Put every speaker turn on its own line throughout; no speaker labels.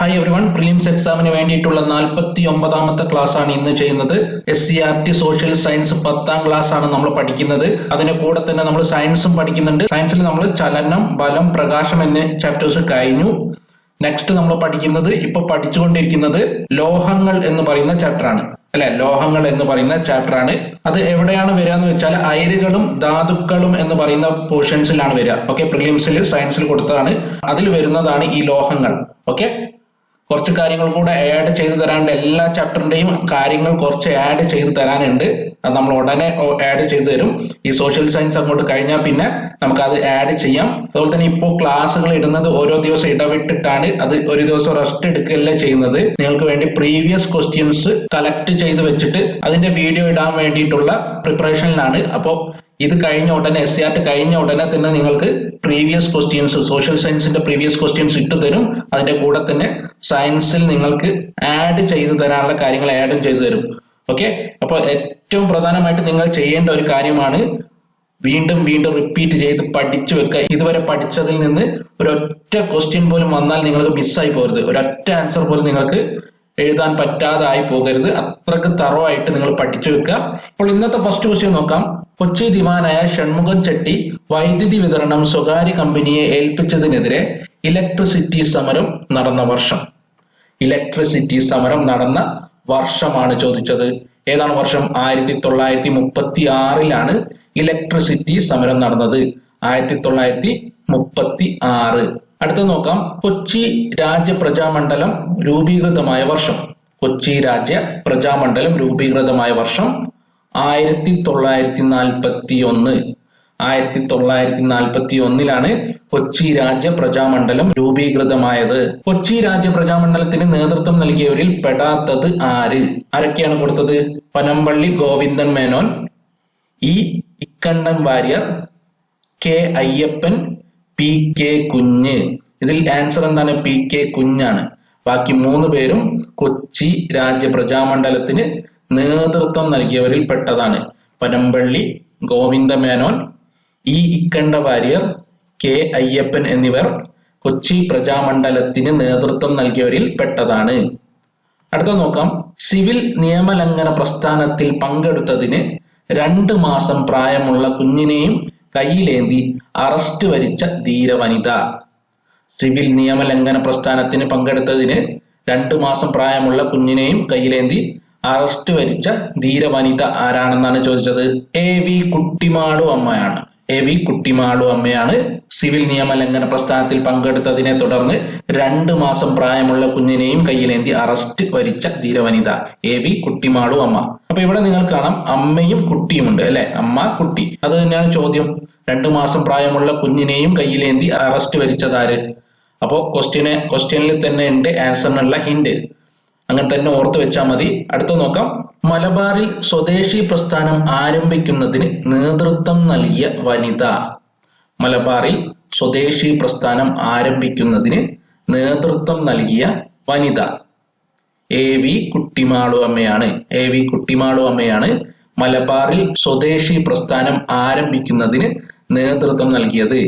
Hi everyone, prelims എക്സാമിന് വേണ്ടിയിട്ടുള്ള 49ാമത്തെ class ആണ് ഇന്ന് ചെയ്യുന്നത്. SCRT സോഷ്യൽ സയൻസ് 10ാം ക്ലാസ് ആണ് നമ്മൾ പഠിക്കുന്നത്. അതിന്റെ കൂടെ തന്നെ നമ്മൾ സയൻസും പഠിക്കുന്നുണ്ട്. സയൻസിൽ നമ്മൾ ചലനം, ബലം, പ്രകാശം എന്നീ ചാപ്റ്റേഴ്സ് കഴിഞ്ഞു. നെക്സ്റ്റ് നമ്മൾ പഠിക്കുന്നത്, ഇപ്പൊ പഠിച്ചുകൊണ്ടിരിക്കുന്നത് ലോഹങ്ങൾ എന്ന് പറയുന്ന ചാപ്റ്റർ ആണ് അല്ലെ. ലോഹങ്ങൾ എന്ന് പറയുന്ന ചാപ്റ്റർ ആണ്. അത് എവിടെയാണ് വരിക എന്ന് വെച്ചാൽ അയിരുകളും ധാതുക്കളും എന്ന് പറയുന്ന പോർഷൻസിലാണ് വരിക. ഓക്കെ, പ്രിലിംസിൽ സയൻസിൽ കൊടുത്തതാണ്. അതിൽ വരുന്നതാണ് ഈ ലോഹങ്ങൾ. ഓക്കെ, കുറച്ച് കാര്യങ്ങൾ കൂടെ ആഡ് ചെയ്ത് തരാനുണ്ട്. എല്ലാ ചാപ്റ്ററിന്റെയും കാര്യങ്ങൾ കുറച്ച് ആഡ് ചെയ്ത് തരാനുണ്ട്. അത് നമ്മൾ ഉടനെ ആഡ് ചെയ്തു തരും. ഈ സോഷ്യൽ സയൻസ് അങ്ങോട്ട് കഴിഞ്ഞാൽ പിന്നെ നമുക്ക് അത് ആഡ് ചെയ്യാം. അതുപോലെ തന്നെ ഇപ്പോൾ ക്ലാസ്സുകൾ ഇടുന്നത് ഓരോ ദിവസം ഇടവിട്ടിട്ടാണ്. അത് ഒരു ദിവസം റെസ്റ്റ് എടുക്കുകയല്ല ചെയ്യുന്നത്. നിങ്ങൾക്ക് വേണ്ടി പ്രീവിയസ് ക്വസ്റ്റ്യൻസ് കളക്ട് ചെയ്ത് വെച്ചിട്ട് അതിന്റെ വീഡിയോ ഇടാൻ വേണ്ടിയിട്ടുള്ള പ്രിപ്പറേഷനിലാണ്. അപ്പോൾ ഇത് കഴിഞ്ഞ ഉടനെ, SCRT കഴിഞ്ഞ ഉടനെ തന്നെ നിങ്ങൾക്ക് പ്രീവിയസ് ക്വസ്റ്റ്യൻസ്, സോഷ്യൽ സയൻസിന്റെ പ്രീവിയസ് ക്വസ്റ്റ്യൻസ് ഇട്ടു തരും. അതിന്റെ കൂടെ തന്നെ സയൻസിൽ നിങ്ങൾക്ക് ആഡ് ചെയ്തു തരാനുള്ള കാര്യങ്ങൾ ആഡും ചെയ്തു തരും. ഓക്കെ, അപ്പോൾ ഏറ്റവും പ്രധാനമായിട്ട് നിങ്ങൾ ചെയ്യേണ്ട ഒരു കാര്യമാണ് വീണ്ടും വീണ്ടും റിപ്പീറ്റ് ചെയ്ത് പഠിച്ചു വെക്കുക. ഇതുവരെ പഠിച്ചതിൽ നിന്ന് ഒരൊറ്റ ക്വസ്റ്റ്യൻ പോലും വന്നാൽ നിങ്ങൾക്ക് മിസ്സായി പോകരുത്. ഒരൊറ്റ ആൻസർ പോലും നിങ്ങൾക്ക് എഴുതാൻ പറ്റാതായി പോകരുത്. അത്രക്ക് തറവായിട്ട് നിങ്ങൾ പഠിച്ചു വെക്കുക. ഇപ്പോൾ ഇന്നത്തെ ഫസ്റ്റ് ക്വസ്റ്റ്യൻ നോക്കാം. കൊച്ചി ദിവാനായ ഷൺമുഖം ചെട്ടി വൈദ്യുതി വിതരണം സ്വകാര്യ കമ്പനിയെ ഏൽപ്പിച്ചതിനെതിരെ ഇലക്ട്രിസിറ്റി സമരം നടന്ന വർഷം. ഇലക്ട്രിസിറ്റി സമരം നടന്ന വർഷമാണ് ചോദിച്ചത്. ഏതാണ് വർഷം? 1936 ഇലക്ട്രിസിറ്റി സമരം നടന്നത്. 1936. അടുത്ത നോക്കാം. കൊച്ചി രാജ്യ പ്രജാമണ്ഡലം രൂപീകൃതമായ വർഷം. കൊച്ചി രാജ്യ പ്രജാമണ്ഡലം രൂപീകൃതമായ വർഷം 1941. 1941 കൊച്ചി രാജ്യ പ്രജാമണ്ഡലം രൂപീകൃതമായത്. കൊച്ചി രാജ്യ പ്രജാമണ്ഡലത്തിന് നേതൃത്വം നൽകിയവരിൽ പെടാത്തത് ആര്? ആരൊക്കെയാണ് കൊടുത്തത്? Panampilly Govindan Menon, E Ikkandan Warrier, K Ayyappan, PK Kunju. ഇതിൽ ആൻസർ എന്താണ്? PK കുഞ്ഞാണ്. ബാക്കി 3 പേരും കൊച്ചി രാജ്യ പ്രജാമണ്ഡലത്തിന് നേതൃത്വം നൽകിയവരിൽ പെട്ടതാണ്. പനമ്പള്ളി ഗോവിന്ദ മേനോൻ, ഇ ഇക്കണ്ട വാര്യർ, കെ അയ്യപ്പൻ എന്നിവർ കൊച്ചി പ്രജാമണ്ഡലത്തിന് നേതൃത്വം നൽകിയവരിൽ പെട്ടതാണ്. അടുത്ത നോക്കാം. സിവിൽ നിയമലംഘന പ്രസ്ഥാനത്തിൽ പങ്കെടുത്തതിന് 2 മാസം പ്രായമുള്ള കുഞ്ഞിനെയും കയ്യിലേന്തി അറസ്റ്റ് വരിച്ച ധീര വനിത. സിവിൽ നിയമലംഘന പ്രസ്ഥാനത്തിന് പങ്കെടുത്തതിന് 2 മാസം പ്രായമുള്ള കുഞ്ഞിനെയും കയ്യിലേന്തി അറസ്റ്റ് വരിച്ച ധീര വനിത ആരാണെന്നാണ് ചോദിച്ചത്. AV കുട്ടിമാളു അമ്മയാണ്. AV കുട്ടിമാളു അമ്മയാണ് സിവിൽ നിയമലംഘന പ്രസ്ഥാനത്തിൽ പങ്കെടുത്തതിനെ തുടർന്ന് 2 മാസം പ്രായമുള്ള കുഞ്ഞിനെയും കയ്യിലേന്തി അറസ്റ്റ് വരിച്ച ധീരവനിത AV കുട്ടിമാളു അമ്മ. അപ്പൊ ഇവിടെ നിങ്ങൾ കാണാം, അമ്മയും കുട്ടിയുമുണ്ട് അല്ലെ. അമ്മ, കുട്ടി, അത് തന്നെയാണ് ചോദ്യം. 2 മാസം പ്രായമുള്ള കുഞ്ഞിനെയും കയ്യിലേന്തി അറസ്റ്റ് വരിച്ചതാര്? അപ്പോ ക്വസ്റ്റ്യനിൽ തന്നെ ഉണ്ട് ആൻസറിനുള്ള ഹിന്റ്. അങ്ങനെ തന്നെ ഓർത്ത് വെച്ചാൽ മതി. അടുത്ത നോക്കാം. മലബാറിൽ സ്വദേശി പ്രസ്ഥാനം ആരംഭിക്കുന്നതിന് നേതൃത്വം നൽകിയ വനിത. മലബാറിൽ സ്വദേശി പ്രസ്ഥാനം ആരംഭിക്കുന്നതിന് നേതൃത്വം നൽകിയ വനിത AV കുട്ടിമാളു അമ്മയാണ്. AV കുട്ടിമാളു അമ്മയാണ് മലബാറിൽ സ്വദേശി പ്രസ്ഥാനം ആരംഭിക്കുന്നതിന് നേതൃത്വം നൽകിയത്.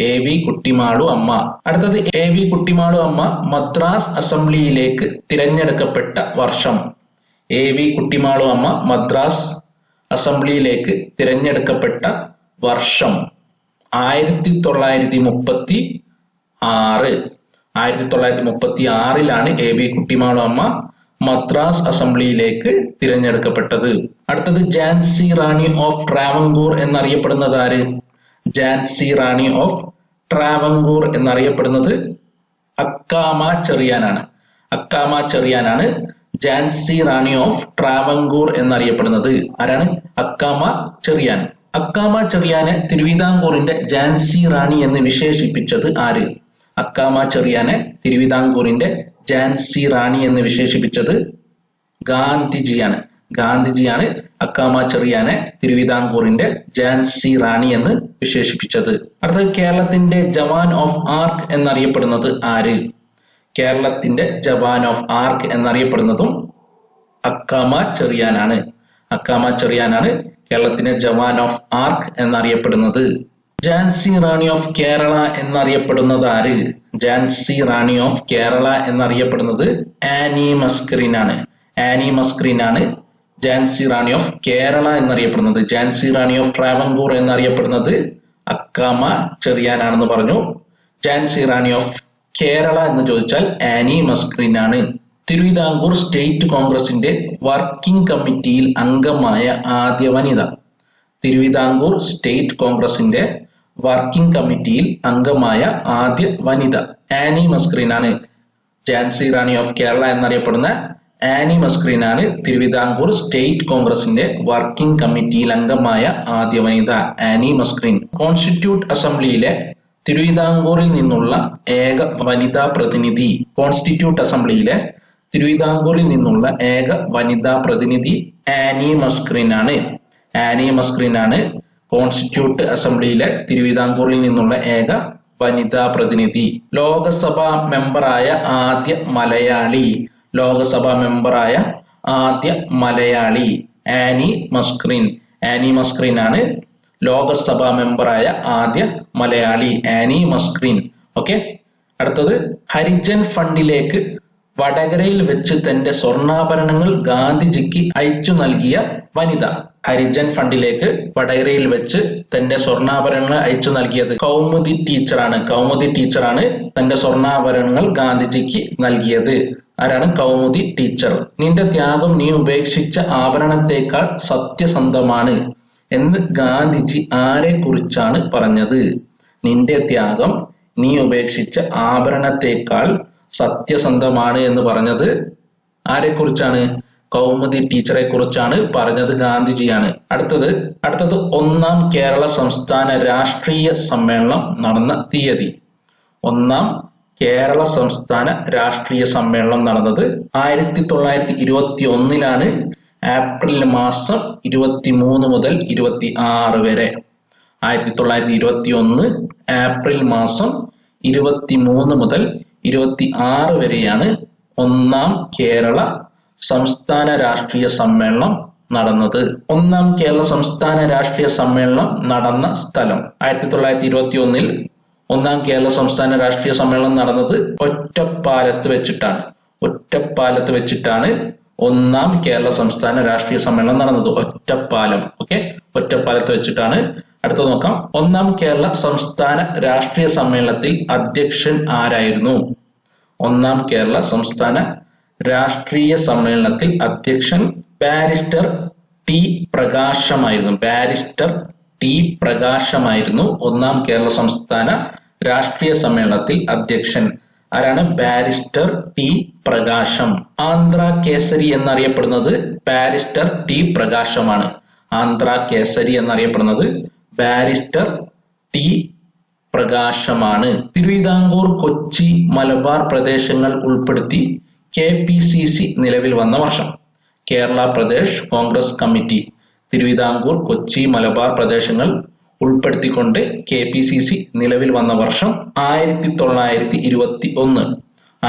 AV കുട്ടിമാളു അമ്മ. അടുത്തത്, AV കുട്ടിമാളു അമ്മ മദ്രാസ് അസംബ്ലിയിലേക്ക് തിരഞ്ഞെടുക്കപ്പെട്ട വർഷം. AV കുട്ടിമാളു അമ്മ മദ്രാസ് അസംബ്ലിയിലേക്ക് തിരഞ്ഞെടുക്കപ്പെട്ട വർഷം 1936. 1936 AV കുട്ടിമാളു അമ്മ മദ്രാസ് അസംബ്ലിയിലേക്ക് തിരഞ്ഞെടുക്കപ്പെട്ടത്. അടുത്തത്, ഝാൻസി റാണി ഓഫ് ട്രാവൻകൂർ എന്നറിയപ്പെടുന്നത് ആര്? ഝാൻസി റാണി ഓഫ് ട്രാവൻകൂർ എന്നറിയപ്പെടുന്നത് അക്കാമ ചെറിയാനാണ്. അക്കാമ ചെറിയാനാണ് ഝാൻസി റാണി ഓഫ് ട്രാവൻകൂർ എന്നറിയപ്പെടുന്നത്. ആരാണ്? അക്കാമ ചെറിയാൻ. അക്കാമ ചെറിയാനെ തിരുവിതാംകൂറിന്റെ ഝാൻസി റാണി എന്ന് വിശേഷിപ്പിച്ചത് ആര്? അക്കാമ ചെറിയാനെ തിരുവിതാംകൂറിന്റെ ഝാൻസി റാണി എന്ന് വിശേഷിപ്പിച്ചത് ഗാന്ധിജിയാണ്. ഗാന്ധിജിയാണ് അക്കാമ ചെറിയാനെ തിരുവിതാംകൂറിന്റെ ഝാൻസി റാണി എന്ന് വിശേഷിപ്പിച്ചത്. അടുത്തത്, കേരളത്തിന്റെ ജവാൻ ഓഫ് ആർക്ക് എന്നറിയപ്പെടുന്നത് ആര്? കേരളത്തിന്റെ ജവാൻ ഓഫ് ആർക്ക് എന്നറിയപ്പെടുന്നതും അക്കാമ ചെറിയാനാണ്. അക്കാമ ചെറിയാനാണ് കേരളത്തിന്റെ ജവാൻ ഓഫ് ആർക്ക് എന്നറിയപ്പെടുന്നത്. ഝാൻസി റാണി ഓഫ് കേരള എന്നറിയപ്പെടുന്നത് ആര്? ഝാൻസി റാണി ഓഫ് കേരള എന്നറിയപ്പെടുന്നത് ആനി മസ്കറിൻ ആണ്. ആനി മസ്കറിൻ ആണ് ഝാൻസി റാണി ഓഫ് കേരള എന്നറിയപ്പെടുന്നത്. ഝാൻസി റാണി ഓഫ് ട്രാവൻകൂർ എന്നറിയപ്പെടുന്നത് അക്കാമ ചെറിയാനാണെന്ന് പറഞ്ഞു. ഝാൻസി റാണി ഓഫ് കേരള എന്ന് ചോദിച്ചാൽ ആനി മസ്കറിൻ ആണ്. തിരുവിതാംകൂർ സ്റ്റേറ്റ് കോൺഗ്രസിന്റെ വർക്കിംഗ് കമ്മിറ്റിയിൽ അംഗമായ ആദ്യ വനിത. തിരുവിതാംകൂർ സ്റ്റേറ്റ് കോൺഗ്രസിന്റെ വർക്കിംഗ് കമ്മിറ്റിയിൽ അംഗമായ ആദ്യ വനിത ആനി മസ്കറിൻ ആണ്. ഝാൻസി റാണി ഓഫ് കേരള എന്നറിയപ്പെടുന്ന ആനി മസ്കറിൻ ആണ് തിരുവിതാംകൂർ സ്റ്റേറ്റ് കോൺഗ്രസിന്റെ വർക്കിംഗ് കമ്മിറ്റിയിൽ അംഗമായ ആദ്യ വനിത ആനി മസ്കറിൻ. കോൺസ്റ്റിറ്റ്യൂട്ട് അസംബ്ലിയിലെ തിരുവിതാംകൂറിൽ നിന്നുള്ള ഏക വനിതാ പ്രതിനിധി. കോൺസ്റ്റിറ്റ്യൂട്ട് അസംബ്ലിയിലെ തിരുവിതാംകൂറിൽ നിന്നുള്ള ഏക വനിതാ പ്രതിനിധി ആനി മസ്കറിൻ ആണ്. ആനി മസ്കറിൻ ആണ് കോൺസ്റ്റിറ്റ്യൂട്ട് അസംബ്ലിയിലെ തിരുവിതാംകൂറിൽ നിന്നുള്ള ഏക വനിതാ പ്രതിനിധി. ലോകസഭാ മെമ്പറായ ആദ്യ മലയാളി. ലോകസഭാ മെമ്പറായ ആദ്യ മലയാളി ആനി മസ്കറിൻ. ആനി മസ്കറിൻ ആണ് ലോകസഭാ മെമ്പറായ ആദ്യ മലയാളി ആനി മസ്കറിൻ. ഓക്കെ, അടുത്തത് ഹരിജൻ ഫണ്ടിലേക്ക് വടകരയിൽ വെച്ച് തന്റെ സ്വർണ്ണാഭരണങ്ങൾ ഗാന്ധിജിക്ക് അയച്ചു നൽകിയ വനിത. ഹരിജൻ ഫണ്ടിലേക്ക് വടകരയിൽ വെച്ച് തന്റെ സ്വർണ്ണാഭരണങ്ങൾ അയച്ചു നൽകിയത് കൗമുദി ടീച്ചറാണ്. കൗമുദി ടീച്ചറാണ് തന്റെ സ്വർണ്ണാഭരണങ്ങൾ ഗാന്ധിജിക്ക് നൽകിയത്. ആരാണ്? കൗമുദി ടീച്ചർ. നിന്റെ ത്യാഗം നീ ഉപേക്ഷിച്ച ആഭരണത്തെക്കാൾ സത്യസന്ധമാണ് എന്ന് ഗാന്ധിജി ആരെ കുറിച്ചാണ് പറഞ്ഞത്? നിന്റെ ത്യാഗം നീ ഉപേക്ഷിച്ച ആഭരണത്തെക്കാൾ സത്യസന്ധമാണ് എന്ന് പറഞ്ഞത് ആരെ കുറിച്ചാണ്? കൗമുദി ടീച്ചറെ കുറിച്ചാണ് പറഞ്ഞത്, ഗാന്ധിജിയാണ്. അടുത്തത് ഒന്നാം കേരള സംസ്ഥാന രാഷ്ട്രീയ സമ്മേളനം നടന്ന തീയതി. ഒന്നാം കേരള സംസ്ഥാന രാഷ്ട്രീയ സമ്മേളനം നടന്നത് 1921 ഏപ്രിൽ മാസം 23 മുതൽ 26 വരെ. 1921 ഏപ്രിൽ മാസം 23 മുതൽ 26 വരെയാണ് ഒന്നാം കേരള സംസ്ഥാന രാഷ്ട്രീയ സമ്മേളനം നടന്നത്. ഒന്നാം കേരള സംസ്ഥാന രാഷ്ട്രീയ സമ്മേളനം നടന്ന സ്ഥലം 1921 ഒന്നാം കേരള സംസ്ഥാന രാഷ്ട്രീയ സമ്മേളനം നടന്നത് ഒറ്റപ്പാലത്ത് വെച്ചിട്ടാണ്. ഒറ്റപ്പാലത്ത് വെച്ചിട്ടാണ് ഒന്നാം കേരള സംസ്ഥാന രാഷ്ട്രീയ സമ്മേളനം നടന്നത്. ഒറ്റപ്പാലം. ഓക്കെ, ഒറ്റപ്പാലത്ത് വെച്ചിട്ടാണ്. അടുത്ത നോക്കാം. ഒന്നാം കേരള സംസ്ഥാന രാഷ്ട്രീയ സമ്മേളനത്തിൽ അധ്യക്ഷൻ ആരായിരുന്നു? ഒന്നാം കേരള സംസ്ഥാന രാഷ്ട്രീയ സമ്മേളനത്തിൽ അധ്യക്ഷൻ ബാരിസ്റ്റർ ടി പ്രകാശമായിരുന്നു. ബാരിസ്റ്റർ ടി പ്രകാശമായിരുന്നു ഒന്നാം കേരള സംസ്ഥാന രാഷ്ട്രീയ സമ്മേളനത്തിൽ അധ്യക്ഷൻ. ആരാണ്? ബാരിസ്റ്റർ ടി പ്രകാശം. ആന്ധ്ര കേസരി എന്നറിയപ്പെടുന്നത് ബാരിസ്റ്റർ ടി പ്രകാശമാണ്. ആന്ധ്ര കേസരി എന്നറിയപ്പെടുന്നത് ബാരിസ്റ്റർ ടി പ്രകാശമാണ്. തിരുവിതാംകൂർ, കൊച്ചി, മലബാർ പ്രദേശങ്ങൾ ഉൾപ്പെടുത്തി KPCC നിലവിൽ വന്ന വർഷം. കേരള പ്രദേശ് കോൺഗ്രസ് കമ്മിറ്റി തിരുവിതാംകൂർ, കൊച്ചി, മലബാർ പ്രദേശങ്ങൾ ഉൾപ്പെടുത്തിക്കൊണ്ട് KPCC നിലവിൽ വന്ന വർഷം 1921.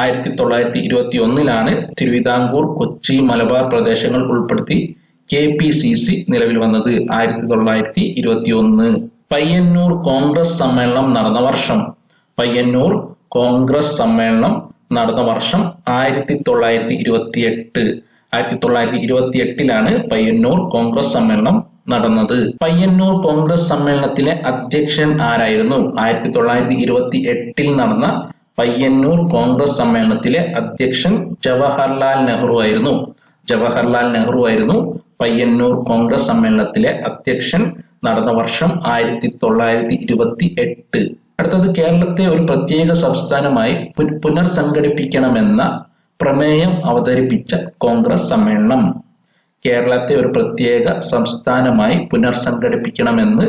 1921 തിരുവിതാംകൂർ, കൊച്ചി, മലബാർ പ്രദേശങ്ങൾ ഉൾപ്പെടുത്തി KPCC നിലവിൽ വന്നത് 1921. പയ്യന്നൂർ കോൺഗ്രസ് സമ്മേളനം നടന്ന വർഷം. പയ്യന്നൂർ കോൺഗ്രസ് സമ്മേളനം നടന്ന വർഷം 1928. 1928 പയ്യന്നൂർ കോൺഗ്രസ് സമ്മേളനം നടന്നത്. പയ്യന്നൂർ കോൺഗ്രസ് സമ്മേളനത്തിലെ അധ്യക്ഷൻ ആരായിരുന്നു? 1928 നടന്ന പയ്യന്നൂർ കോൺഗ്രസ് സമ്മേളനത്തിലെ അധ്യക്ഷൻ ജവഹർലാൽ നെഹ്റു ആയിരുന്നു. ജവഹർലാൽ നെഹ്റു ആയിരുന്നു പയ്യന്നൂർ കോൺഗ്രസ് സമ്മേളനത്തിലെ അധ്യക്ഷൻ. നടന്ന വർഷം 1928. അടുത്തത് കേരളത്തെ ഒരു പ്രത്യേക സംസ്ഥാനമായി പുനർസംഘടിപ്പിക്കണമെന്ന പ്രമേയം അവതരിപ്പിച്ച കോൺഗ്രസ് സമ്മേളനം. കേരളത്തെ ഒരു പ്രത്യേക സംസ്ഥാനമായി പുനർസംഘടിപ്പിക്കണമെന്ന്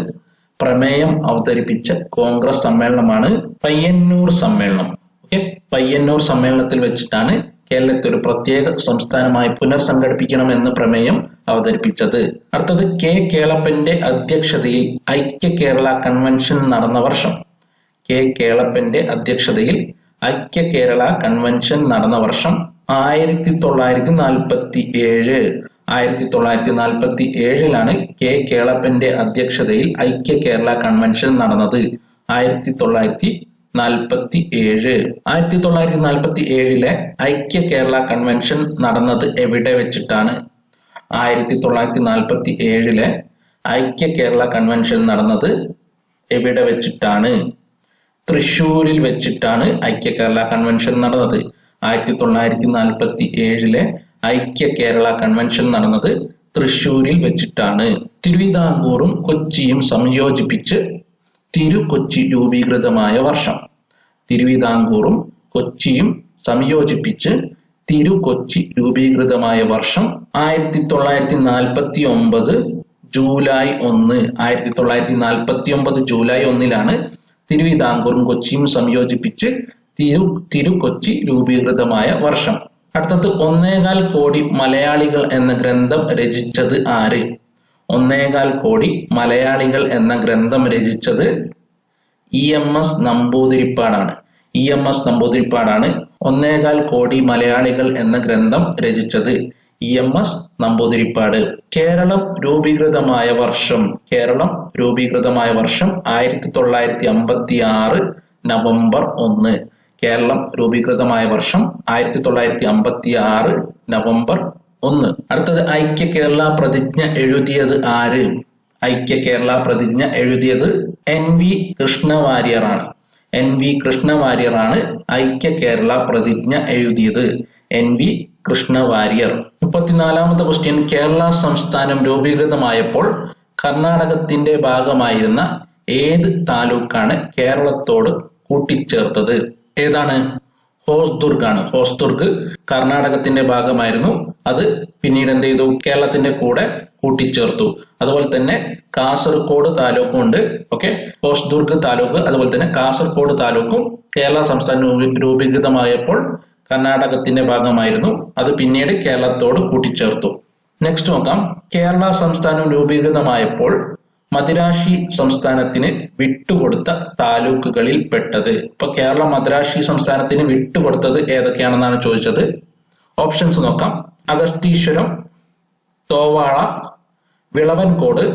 പ്രമേയം അവതരിപ്പിച്ച കോൺഗ്രസ് സമ്മേളനമാണ് പയ്യന്നൂർ സമ്മേളനം. ഓക്കെ, പയ്യന്നൂർ സമ്മേളനത്തിൽ വെച്ചിട്ടാണ് കേരളത്തെ ഒരു പ്രത്യേക സംസ്ഥാനമായി പുനർസംഘടിപ്പിക്കണമെന്ന് പ്രമേയം അവതരിപ്പിച്ചത്. അടുത്തത് കേളപ്പന്റെ അധ്യക്ഷതയിൽ ഐക്യ കേരള കൺവെൻഷൻ നടന്ന വർഷം. കേളപ്പന്റെ അധ്യക്ഷതയിൽ ഐക്യ കേരള കൺവെൻഷൻ നടന്ന വർഷം 1947. 1947 കെ കേളപ്പന്റെ അധ്യക്ഷതയിൽ ഐക്യ കേരള കൺവെൻഷൻ നടന്നത്. 1947 ഐക്യ കേരള കൺവെൻഷൻ നടന്നത് എവിടെ വെച്ചിട്ടാണ്? 1947 ഐക്യ കേരള കൺവെൻഷൻ നടന്നത് എവിടെ വെച്ചിട്ടാണ്? തൃശ്ശൂരിൽ വെച്ചിട്ടാണ് ഐക്യ കേരള കൺവെൻഷൻ നടന്നത്. 1947 ഐക്യ കേരള കൺവെൻഷൻ നടന്നത് തൃശ്ശൂരിൽ വെച്ചിട്ടാണ്. തിരുവിതാംകൂറും കൊച്ചിയും സംയോജിപ്പിച്ച് തിരു-കൊച്ചി രൂപീകൃതമായ വർഷം. തിരുവിതാംകൂറും കൊച്ചിയും സംയോജിപ്പിച്ച് തിരു-കൊച്ചി രൂപീകൃതമായ വർഷം 1949 ജൂലൈ 1. 1949 ജൂലൈ 1 തിരുവിതാംകൂറും കൊച്ചിയും സംയോജിപ്പിച്ച് തിരു-കൊച്ചി രൂപീകൃതമായ വർഷം. അടുത്തത് 1.25 കോടി മലയാളികൾ എന്ന ഗ്രന്ഥം രചിച്ചത് ആര്? 1.25 കോടി മലയാളികൾ എന്ന ഗ്രന്ഥം രചിച്ചത് EMS നമ്പൂതിരിപ്പാടാണ്. EMS നമ്പൂതിരിപ്പാടാണ് 1.25 കോടി മലയാളികൾ എന്ന ഗ്രന്ഥം രചിച്ചത്. EMS നമ്പൂതിരിപ്പാട്. കേരളം രൂപീകൃതമായ വർഷം. കേരളം രൂപീകൃതമായ വർഷം 1956 നവംബർ 1. കേരളം രൂപീകൃതമായ വർഷം 1956 നവംബർ 1. അടുത്തത് ഐക്യ കേരള പ്രതിജ്ഞ എഴുതിയത് ആര്? ഐക്യ കേരള പ്രതിജ്ഞ എഴുതിയത് NV കൃഷ്ണവാര്യറാണ്. NV കൃഷ്ണവാര്യറാണ് ഐക്യ കേരള പ്രതിജ്ഞ എഴുതിയത്. NV കൃഷ്ണവാര്യർ. 34ാമത്തെ ക്വസ്റ്റ്യൻ. കേരള സംസ്ഥാനം രൂപീകൃതമായപ്പോൾ കർണാടകത്തിന്റെ ഭാഗമായിരുന്ന ഏത് താലൂക്കാണ് കേരളത്തോട് കൂട്ടിച്ചേർത്തത്? ഏതാണ്? ഹോസ്ദുർഗ് ആണ്. ഹോസ്ദുർഗ് കർണാടകത്തിന്റെ ഭാഗമായിരുന്നു. അത് പിന്നീട് എന്ത് ചെയ്തു? കേരളത്തിന്റെ കൂടെ കൂട്ടിച്ചേർത്തു. അതുപോലെ തന്നെ കാസർഗോഡ് താലൂക്കും ഉണ്ട്. ഓക്കെ, ഹോസ്ദുർഗ് താലൂക്ക് അതുപോലെ തന്നെ കാസർഗോഡ് താലൂക്കും കേരള സംസ്ഥാനം രൂപീകൃതമായപ്പോൾ കർണാടകത്തിന്റെ ഭാഗമായിരുന്നു. അത് പിന്നീട് കേരളത്തോട് കൂട്ടിച്ചേർത്തു. നെക്സ്റ്റ് നോക്കാം. കേരള സംസ്ഥാനം രൂപീകൃതമായപ്പോൾ മദിരാശി സംസ്ഥാനത്തിന് വിട്ടുകൊടുത്ത താലൂക്കുകളിൽ പെട്ടത്. ഇപ്പൊ കേരള മദ്രാശി സംസ്ഥാനത്തിന് വിട്ടുകൊടുത്തത് ഏതൊക്കെയാണെന്നാണ് ചോദിച്ചത്. ഓപ്ഷൻസ് നോക്കാം. അഗസ്തീശ്വരം, തോവാള, വിളവൻകോട്,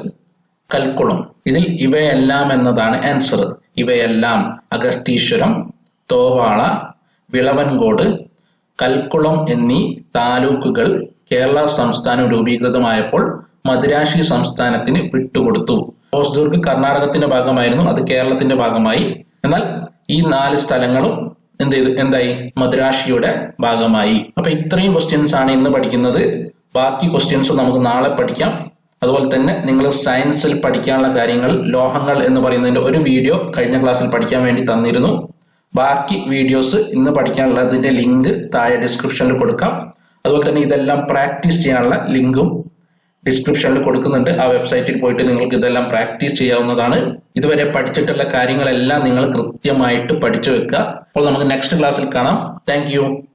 കൽക്കുളം. ഇതിൽ ഇവയെല്ലാം എന്നതാണ് ആൻസർ. ഇവയെല്ലാം അഗസ്തീശ്വരം, തോവാള, വിളവൻകോട്, കൽക്കുളം എന്നീ താലൂക്കുകൾ കേരള സംസ്ഥാനം രൂപീകൃതമായപ്പോൾ മദിരാശി സംസ്ഥാനത്തിന് വിട്ടുകൊടുത്തു. ഹോസ്ദുർഗ് കർണാടകത്തിന്റെ ഭാഗമായിരുന്നു. അത് കേരളത്തിന്റെ ഭാഗമായി. എന്നാൽ ഈ 4 സ്ഥലങ്ങളും എന്തായി? മദിരാശിയുടെ ഭാഗമായി. അപ്പൊ ഇത്രയും ക്വസ്റ്റ്യൻസ് ആണ് ഇന്ന് പഠിക്കുന്നത്. ബാക്കി ക്വസ്റ്റ്യൻസ് നമുക്ക് നാളെ പഠിക്കാം. അതുപോലെ തന്നെ നിങ്ങൾ സയൻസിൽ പഠിക്കാനുള്ള കാര്യങ്ങൾ, ലോഹങ്ങൾ എന്ന് പറയുന്നതിന്റെ ഒരു വീഡിയോ കഴിഞ്ഞ ക്ലാസ്സിൽ പഠിക്കാൻ വേണ്ടി തന്നിരുന്നു. ബാക്കി വീഡിയോസ് ഇന്ന് പഠിക്കാനുള്ളതിന്റെ ലിങ്ക് താഴെ ഡിസ്ക്രിപ്ഷനിൽ കൊടുക്കാം. അതുപോലെ തന്നെ ഇതെല്ലാം പ്രാക്ടീസ് ചെയ്യാനുള്ള ലിങ്കും ഡിസ്ക്രിപ്ഷനിൽ കൊടുക്കുന്നുണ്ട്. ആ വെബ്സൈറ്റിൽ പോയിട്ട് നിങ്ങൾക്ക് ഇതെല്ലാം പ്രാക്ടീസ് ചെയ്യാവുന്നതാണ്. ഇതുവരെ പഠിച്ചിട്ടുള്ള കാര്യങ്ങളെല്ലാം നിങ്ങൾ കൃത്യമായിട്ട് പഠിച്ചു വെക്കുക. അപ്പോൾ നമുക്ക് നെക്സ്റ്റ് ക്ലാസ്സിൽ കാണാം. താങ്ക്